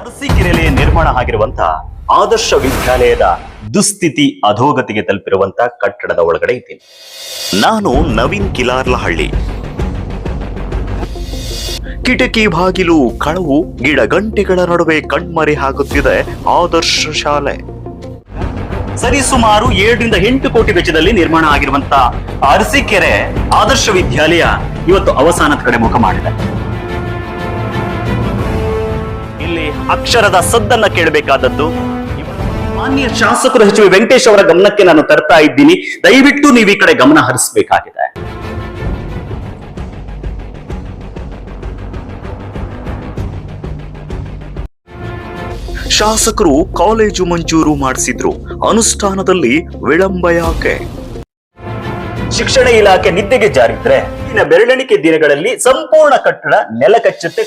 ಅರಸೀಕೆರೆಯಲ್ಲಿ ನಿರ್ಮಾಣ ಆಗಿರುವಂತ ಆದರ್ಶ ವಿದ್ಯಾಲಯದ ದುಸ್ಥಿತಿ ಅಧೋಗತಿಗೆ ತಲುಪಿರುವಂತ ಕಟ್ಟಡದ ಒಳಗಡೆ ಇದ್ದೀನಿ. ನಾನು ನವೀನ್ ಕಿಲಾರ್ಲಹಳ್ಳಿ. ಕಿಟಕಿ ಬಾಗಿಲು ಕಳವು, ಗಿಡಗಂಟೆಗಳ ನಡುವೆ ಕಣ್ಮರೆ ಆಗುತ್ತಿದೆ ಆದರ್ಶ ಶಾಲೆ. ಸರಿಸುಮಾರು 7 ರಿಂದ 8 ಕೋಟಿ ವೆಚ್ಚದಲ್ಲಿ ನಿರ್ಮಾಣ ಆಗಿರುವಂತ ಅರಸೀಕೆರೆ ಆದರ್ಶ ವಿದ್ಯಾಲಯ ಇವತ್ತು ಅವಸಾನದ ಕಡೆ ಮುಖ ಮಾಡಿದೆ. ಇಲ್ಲಿ ಅಕ್ಷರದ ಸದ್ದನ್ನ ಕೇಳಬೇಕಾದದ್ದು ಮಾನ್ಯ ಶಾಸಕರು ಎಚ್ ವಿ ವೆಂಕಟೇಶ್ ಅವರ ಗಮನಕ್ಕೆ ನಾನು ತರ್ತಾ ಇದ್ದೀನಿ. ದಯವಿಟ್ಟು ನೀವು ಈ ಕಡೆ ಗಮನ ಹರಿಸಬೇಕಾಗಿದೆ. ಶಾಸಕರು ಕಾಲೇಜು ಮಂಜೂರು ಮಾಡಿಸಿದ್ರು, ಅನುಷ್ಠಾನದಲ್ಲಿ ವಿಳಂಬ ಯಾಕೆ? ಶಿಕ್ಷಣ ಇಲಾಖೆ ನಿದ್ದೆಗೆ ಜಾರಿದ್ರೆ ಇನ್ನ ಬೆರಳೆಣಿಕೆ ದಿನಗಳಲ್ಲಿ ಸಂಪೂರ್ಣ ಕಟ್ಟಡ ನೆಲಕಚ್ಚುತ್ತೆ.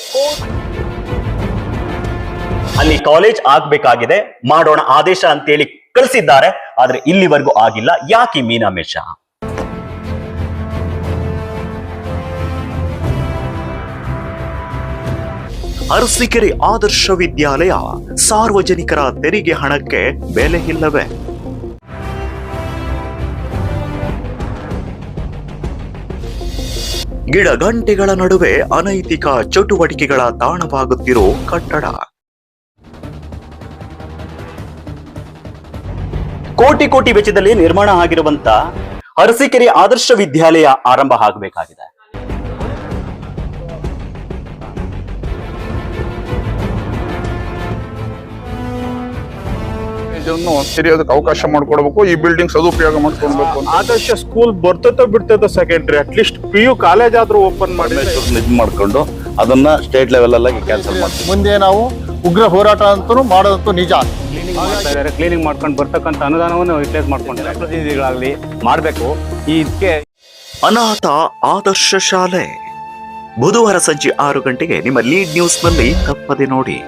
ಅಲ್ಲಿ ಕಾಲೇಜ್ ಆಗ್ಬೇಕಾಗಿದೆ, ಮಾಡೋಣ ಆದೇಶ ಅಂತೇಳಿ ಕಳಿಸಿದ್ದಾರೆ. ಆದ್ರೆ ಇಲ್ಲಿವರೆಗೂ ಆಗಿಲ್ಲ. ಯಾಕೆ ಮೀನಾಮೇಷ? ಅರಸೀಕೆರೆ ಆದರ್ಶ ವಿದ್ಯಾಲಯ ಸಾರ್ವಜನಿಕರ ತೆರಿಗೆ ಹಣಕ್ಕೆ ಬೆಲೆ ಇಲ್ಲವೇ? ಗಿಡಗಂಟೆಗಳ ನಡುವೆ ಅನೈತಿಕ ಚಟುವಟಿಕೆಗಳ ತಾಣವಾಗುತ್ತಿರೋ ಕಟ್ಟಡ. ಕೋಟಿ ವೆಚ್ಚದಲ್ಲಿ ನಿರ್ಮಾಣ ಆಗಿರುವಂತ ಅರಸೀಕೆರೆ ಆದರ್ಶ ವಿದ್ಯಾಲಯ ಆರಂಭ ಆಗಬೇಕಾಗಿದೆ. ತೆರೆಯೋದಕ್ಕೆ ಅವಕಾಶ ಮಾಡ್ಕೊಡ್ಬೇಕು. ಈ ಬಿಲ್ಡಿಂಗ್ ಸದುಪಯೋಗ ಮಾಡ್ಕೊಳ್ಬೇಕು. ಆದರ್ಶ ಸ್ಕೂಲ್ ಬರ್ತೈತೋ ಬಿಡ್ತೈತೋ ಸೆಕೆಂಡ್ರಿ, ಅಟ್ಲೀಸ್ಟ್ PU ಕಾಲೇಜ್ ಆದ್ರೂ ಓಪನ್ ಮಾಡಿ ಇದು ಮಾಡ್ಕೊಂಡು ಅದನ್ನ ಸ್ಟೇಟ್ ಲೆವೆಲ್ ಅಲ್ಲಾಗಿ ಕ್ಯಾನ್ಸಲ್ ಮಾಡ್ತೀವಿ. ಮುಂದೆ ನಾವು ಉಗ್ರ ಹೋರಾಟ ಅಂತೂ ಮಾಡೋದಂತೂ ನಿಜ. ಕ್ಲೀನಿಂಗ್ ಮಾಡ್ಕೊಂಡು ಬರ್ತಕ್ಕಂಥ ಅನುದಾನವನ್ನು ರಿಪ್ಲೇಸ್ ಮಾಡ್ಕೊಂಡಿದ್ದಾರೆ. ಪ್ರತಿನಿಧಿಗಳಾಗ್ಲಿ ಮಾಡ್ಬೇಕು. ಇದಕ್ಕೆ ಅನಾಥ ಆದರ್ಶ ಶಾಲೆ ಬುಧವಾರ ಸಂಜೆ 6 ಗಂಟೆಗೆ ನಿಮ್ಮ ಲೀಡ್ ನ್ಯೂಸ್ ನಲ್ಲಿ ತಪ್ಪದೆ ನೋಡಿ.